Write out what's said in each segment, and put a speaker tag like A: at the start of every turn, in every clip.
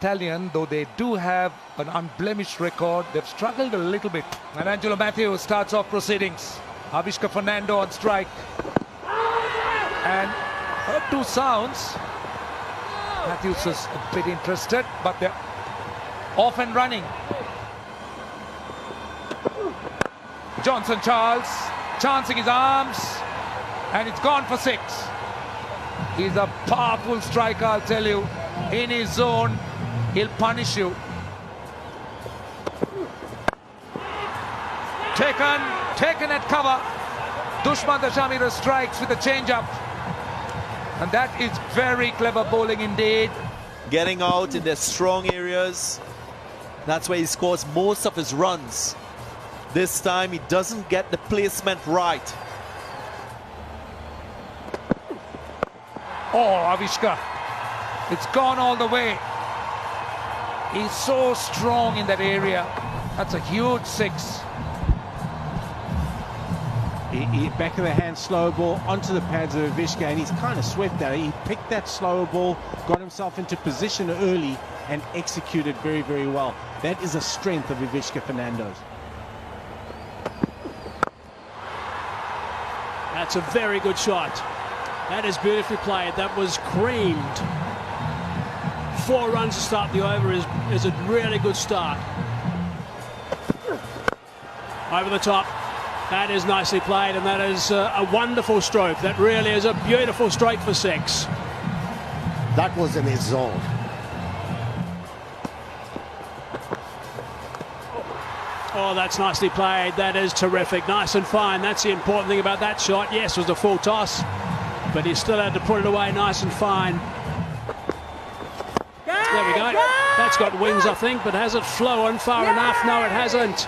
A: Italian, though they do have an unblemished record, they've struggled a little bit. And Angelo Matthews starts off proceedings. Avishka Fernando on strike. And heard two sounds. Matthews is a bit interested, but they're off and running. Johnson Charles chancing his arms, and it's gone for 6. He's a powerful striker, I'll tell you. In his zone, he'll punish you. Taken at cover. Dushman Dashamira strikes with a change-up. And that is very clever bowling indeed.
B: Getting out in their strong areas. That's where he scores most of his runs. This time he doesn't get the placement right.
A: Oh, Avishka. It's gone all the way. He's so strong in that area. That's a huge 6.
C: Back of the hand slow ball onto the pads of Avishka, and he's kind of swept that. He picked that slower ball, got himself into position early and executed very, very well. That is a strength of Avishka Fernando's.
D: That's a very good shot. That is beautifully played. That was creamed. 4 runs to start the over is a really good start. Over the top. That is nicely played, and that is a wonderful stroke. That really is a beautiful stroke for 6.
E: That was in his zone.
D: Oh, that's nicely played. That is terrific. Nice and fine. That's the important thing about that shot. Yes, it was a full toss, but he still had to put it away nice and fine. There we go. That's got wings, I think, but has it flown far enough? No, it hasn't.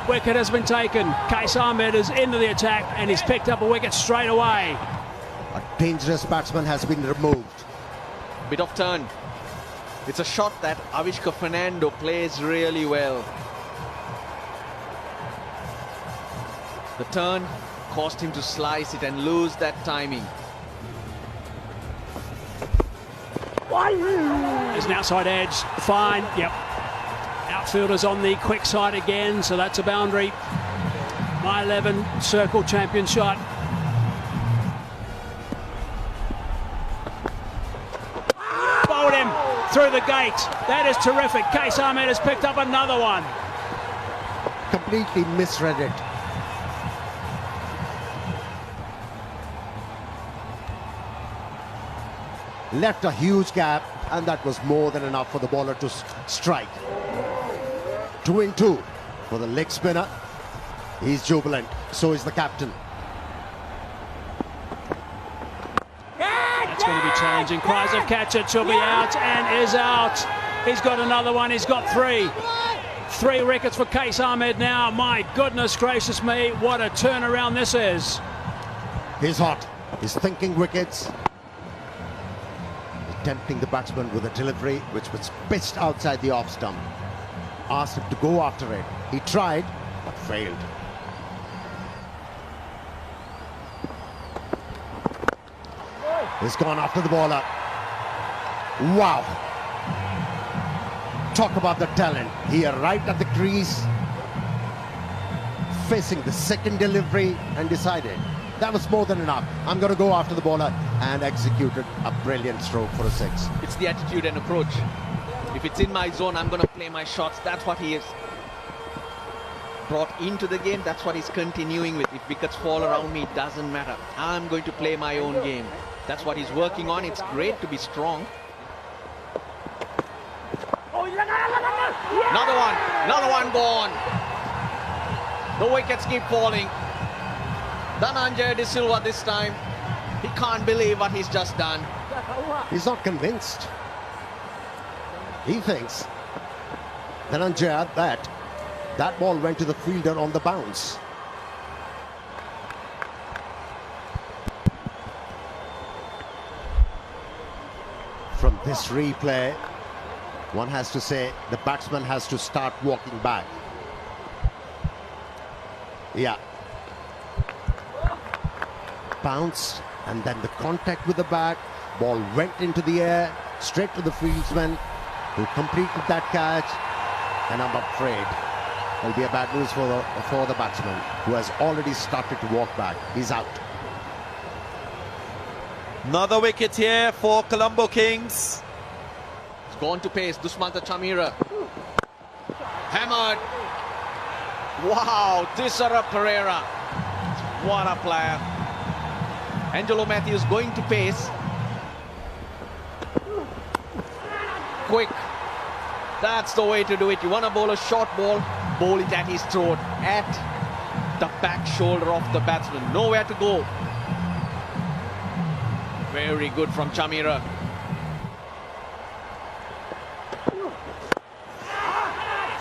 D: Wicket has been taken. Qais Ahmed is into the attack, and he's picked up a wicket straight away.
E: A dangerous batsman has been removed.
B: Bit of turn. It's a shot that Avishka Fernando plays really well. The turn caused him to slice it and lose that timing.
D: There's an outside edge. Fine. Yep. Outfielder's on the quick side again, so that's a boundary. My 11 circle champion shot. Bowled him through the gate. That is terrific. Qais Ahmed has picked up another one.
E: Completely misread it. Left a huge gap, and that was more than enough for the bowler to strike. 2 in 2 for the leg spinner. He's jubilant. So is the captain.
D: That's going to be challenging. Cries of catch it. She'll be out and is out. He's got another one. He's got 3. 3 wickets for Qais Ahmed now. My goodness gracious me, what a turnaround this is.
E: He's hot. He's thinking wickets. Tempting the batsman with a delivery which was pitched outside the off stump. Asked him to go after it. He tried, but failed. He's gone after the bowler. Wow. Talk about the talent. He arrived at the crease, facing the second delivery, and decided that was more than enough. I'm going to go after the bowler, and executed a brilliant stroke for a 6.
B: It's the attitude and approach. If it's in my zone, I'm going to play my shots. That's what he has brought into the game. That's what he's continuing with. If wickets fall around me, it doesn't matter. I'm going to play my own game. That's what he's working on. It's great to be strong. Another one gone. The wickets keep falling. Dhananjaya De Silva this time. He can't believe what he's just done.
E: He's not convinced. He thinks Dhananjaya that ball went to the fielder on the bounce. From this replay, one has to say the batsman has to start walking back. Yeah. Bounced, and then the contact with the bat, ball went into the air, straight to the fieldsman. who completed that catch, and I'm afraid there'll be a bad news for the batsman, who has already started to walk back. He's out.
F: Another wicket here for Colombo Kings.
B: It's gone to pace. Dushmanta Chamira. Hammered. Wow, Tisara Pereira. What a player. Angelo Matthews going to pace. Quick. That's the way to do it. You want to bowl a short ball, bowl it at his throat, at the back shoulder of the batsman. Nowhere to go. Very good from Chamira.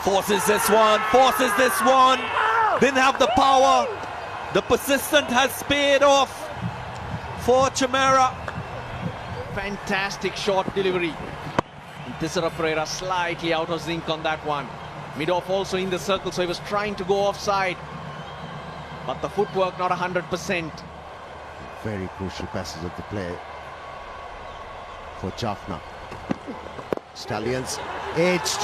F: Forces this one. Didn't have the power. The persistent has paid off for Chamira.
B: Fantastic short delivery. Tisara Pereira slightly out of zinc on that one. Mid-off also in the circle, so he was trying to go offside. But the footwork not 100%.
E: Very crucial passage of the play for Jaffna. Stallions edged.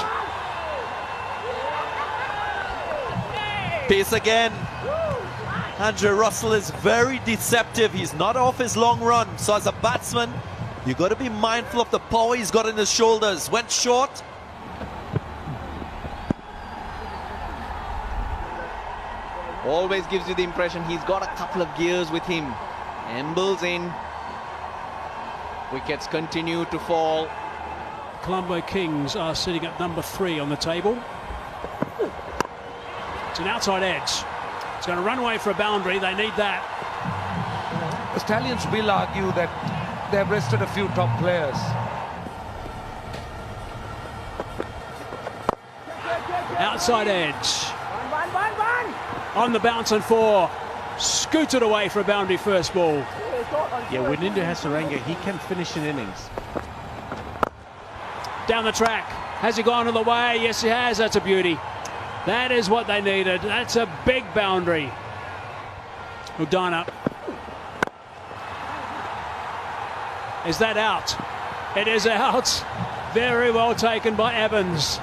F: Pace again. Andre Russell is very deceptive. He's not off his long run. So as a batsman, you got to be mindful of the power he's got in his shoulders. Went short.
B: Always gives you the impression he's got a couple of gears with him. Ambles in. Wickets continue to fall.
D: Colombo Kings are sitting at number 3 on the table. It's an outside edge. It's going to run away for a boundary. They need that.
A: The Stallions will argue that they've rested a few top players.
D: Outside edge. On the bounce and 4. Scooted away for a boundary first ball.
C: Yeah, when Indu Hasaranga, he can finish an innings.
D: Down the track. Has he gone all the way? Yes, he has. That's a beauty. That is what they needed. That's a big boundary. Udana. Is that out? It is out. Very well taken by Evans.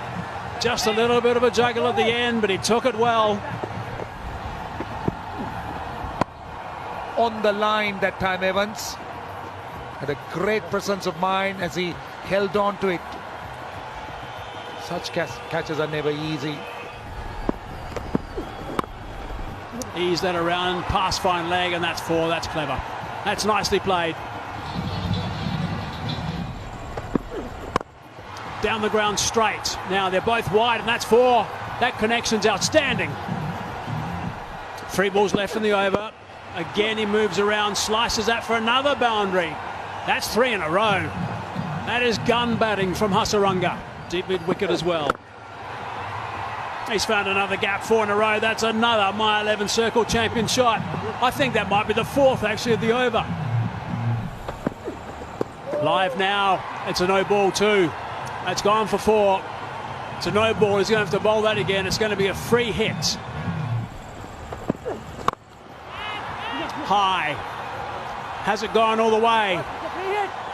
D: Just a little bit of a juggle at the end, but he took it well.
A: On the line that time, Evans had a great presence of mind as he held on to it. Such catches are never easy.
D: Ease that around, pass fine leg, and that's 4. That's clever. That's nicely played. Down the ground straight. Now they're both wide, and that's 4. That connection's outstanding. 3 balls left in the over. Again, he moves around, slices that for another boundary. That's 3 in a row. That is gun batting from Hasaranga. Deep mid wicket as well. He's found another gap, 4 in a row. That's another My 11 circle champion shot. I think that might be the 4th actually of the over. Live now. It's a no ball too. That's gone for 4. It's a no ball. He's going to have to bowl that again. It's going to be a free hit. High. Has it gone all the way?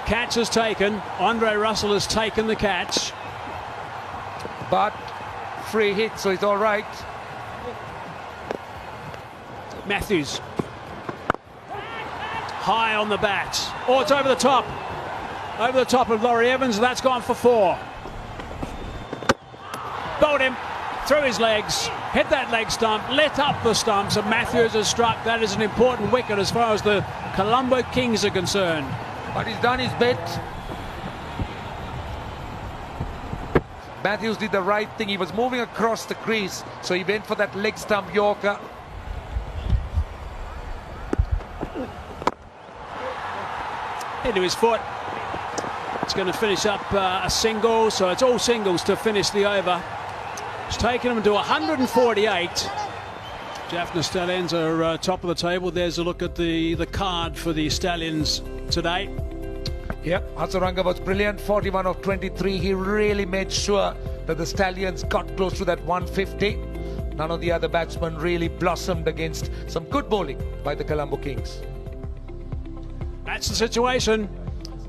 D: Catch is taken. Andre Russell has taken the catch.
A: But free hit, so it's all right.
D: Matthews. High on the bat. Oh, it's over the top. Over the top of Laurie Evans. That's gone for 4. Bowled him through his legs. Hit that leg stump. Let up the stumps. And Matthews has struck. That is an important wicket as far as the Colombo Kings are concerned.
A: But he's done his bit. Matthews did the right thing. He was moving across the crease, so he went for that leg stump Yorker.
D: Into his foot. It's going to finish up a single, so it's all singles to finish the over. It's taken him to 148. Jaffna Stallions are top of the table. There's a look at the card for the Stallions today.
A: Yep, Hasaranga was brilliant, 41 of 23. He really made sure that the Stallions got close to that 150. None of the other batsmen really blossomed against some good bowling by the Colombo Kings.
D: That's the situation.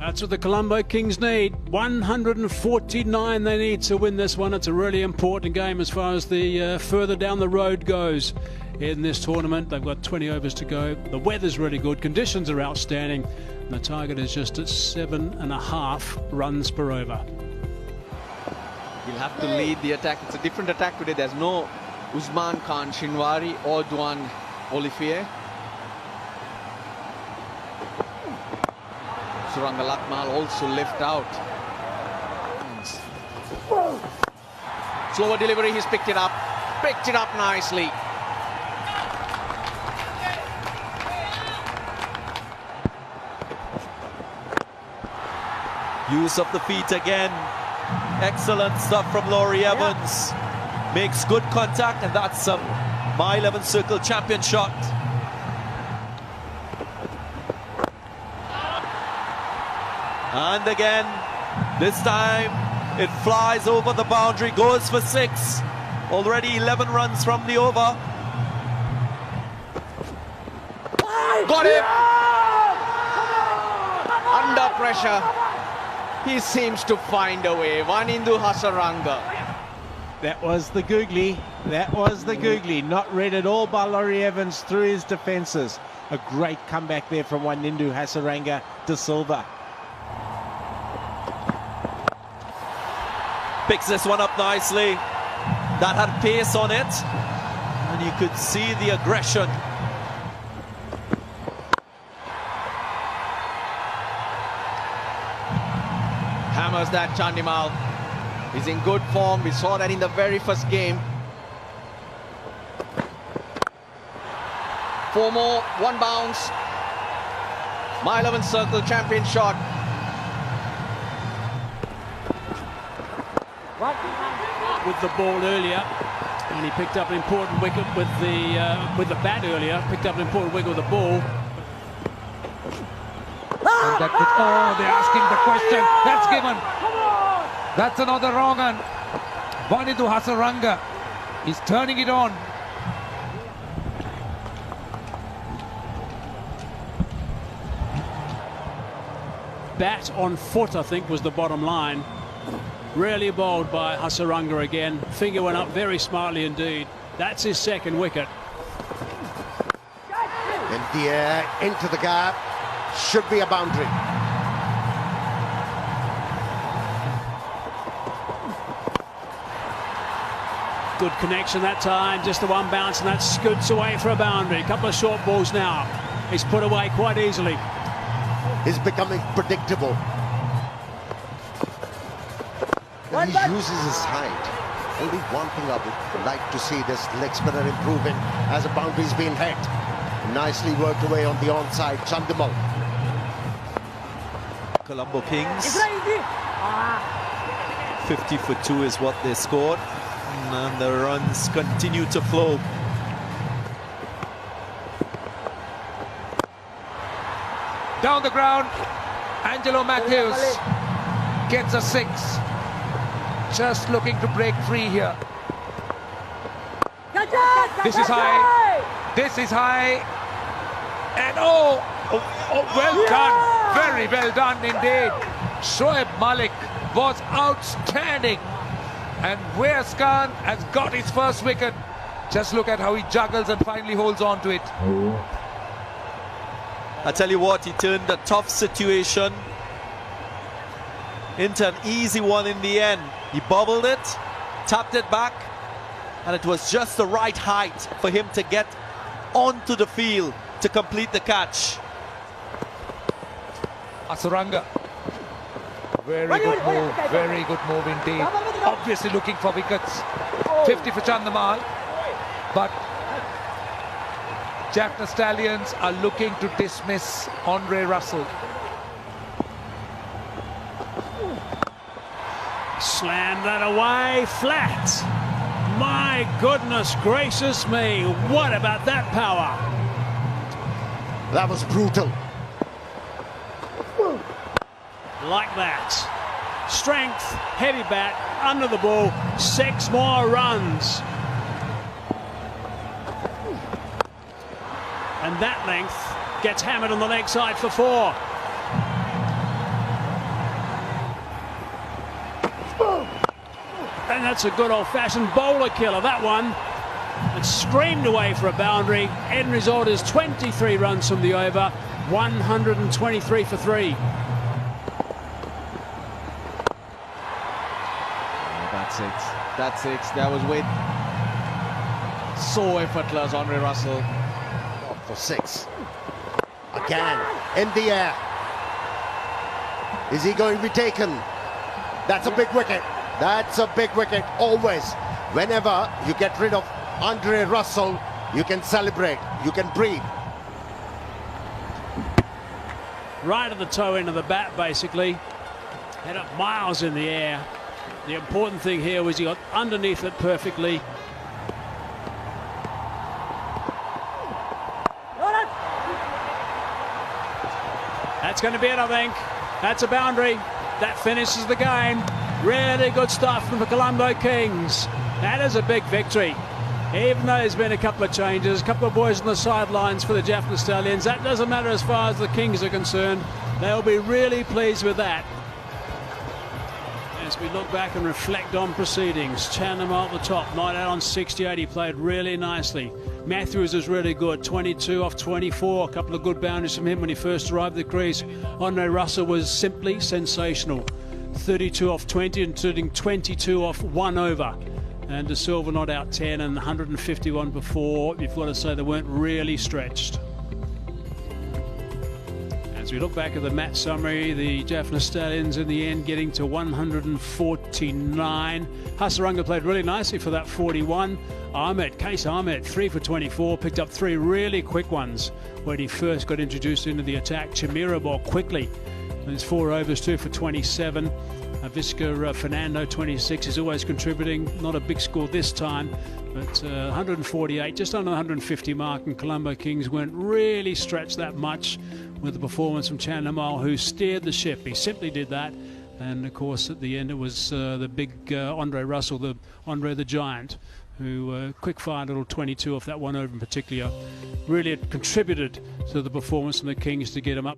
D: That's what the Colombo Kings need. 149 they need to win this one. It's a really important game as far as the further down the road goes in this tournament. They've got 20 overs to go. The weather's really good. Conditions are outstanding. And the target is just at 7.5 runs per over.
B: He'll have to lead the attack. It's a different attack today. There's no Usman Khan Shinwari or Duan Olivier. Suranga Lakmal also left out. Slower delivery, he's picked it up nicely.
F: Use of the feet again. Excellent stuff from Laurie Evans. Makes good contact, and that's some My 11 Circle champion shot. And again, this time it flies over the boundary, goes for 6. Already 11 runs from the over.
B: Got him! Under pressure. He seems to find a way. Wanindu Hasaranga.
C: That was the googly. That was the googly. Not read at all by Laurie Evans through his defences. A great comeback there from Wanindu Hasaranga de Silva.
F: Picks this one up nicely. That had pace on it, and you could see the aggression.
B: Hammers that Chandimal. He's in good form. We saw that in the very first game. 4 more, 1 bounce. My 11 Circle champion shot.
D: With the ball earlier, and he picked up an important wicket with the bat earlier. Picked up an important wicket with the ball.
A: And that was, oh, they're asking the question. That's given. That's another wrong one. Wanindu Hasaranga is turning it on.
D: Bat on foot, I think, was the bottom line. Really bowled by Hasaranga again. Finger went up very smartly indeed. That's his 2nd wicket.
E: In the air, into the gap. Should be a boundary.
D: Good connection that time. Just the 1 bounce, and that scoots away for a boundary. A couple of short balls now. He's put away quite easily.
E: He's becoming predictable. And he uses his height. Only one thing I would like to see this leg spinner improving as a boundary's been hit. Nicely worked away on the onside, Chandimal.
F: Colombo Kings. 50 for 2 is what they scored. And the runs continue to flow.
A: Down the ground, Angelo Matthews gets a 6. Just looking to break free here. This is high. This is high. And oh, well done. Very well done indeed. Shoaib Malik was outstanding. And Wes Khan has got his first wicket. Just look at how he juggles and finally holds on to it.
F: I tell you what, he turned a tough situation into an easy one in the end. He bobbled it, tapped it back, and it was just the right height for him to get onto the field to complete the catch.
A: Hasaranga. Very good move indeed. Obviously looking for wickets. 50 for Chandimal. But Jaffna Stallions are looking to dismiss Andre Russell.
D: Slammed that away flat. My goodness gracious me. What about that power?
E: That was brutal.
D: Like that. Strength, heavy bat, under the ball, 6 more runs. And that length gets hammered on the leg side for 4. And that's a good old-fashioned bowler killer, that one. It screamed away for a boundary. End result is 23 runs from the over, 123 for 3.
B: That's it. That's it. That was with so effortless, Andre Russell.
E: For 6. Again, in the air. Is he going to be taken? That's a big wicket. That's a big wicket. Always. Whenever you get rid of Andre Russell, you can celebrate. You can breathe.
D: Right at the toe end of the bat, basically. Had it miles in the air. The important thing here was he got underneath it perfectly. That's going to be it, I think. That's a boundary. That finishes the game. Really good stuff from the Colombo Kings. That is a big victory. Even though there's been a couple of changes, a couple of boys on the sidelines for the Jaffna Stallions, that doesn't matter as far as the Kings are concerned. They'll be really pleased with that. As we look back and reflect on proceedings, Chandimal at the top, not out on 68. He played really nicely. Matthews is really good, 22 off 24. A couple of good boundaries from him when he first arrived at the crease. Andre Russell was simply sensational. 32 off 20, including 22 off 1 over. And De Silva not out 10 and 151 before. You've got to say they weren't really stretched. As we look back at the match summary, the Jaffna Stallions in the end getting to 149. Hasaranga played really nicely for that 41. Case Ahmed, 3 for 24, picked up 3 really quick ones when he first got introduced into the attack. Chimera ball quickly. There's 4 overs, 2 for 27. Visca Fernando, 26, is always contributing. Not a big score this time, but 148, just under the 150 mark, and Colombo Kings weren't really stretched that much with the performance from Chandimal, who steered the ship. He simply did that. And of course, at the end, it was the big Andre Russell, the Andre the Giant, who quick-fired little 22 off that 1 over in particular, really had contributed to the performance from the Kings to get him up.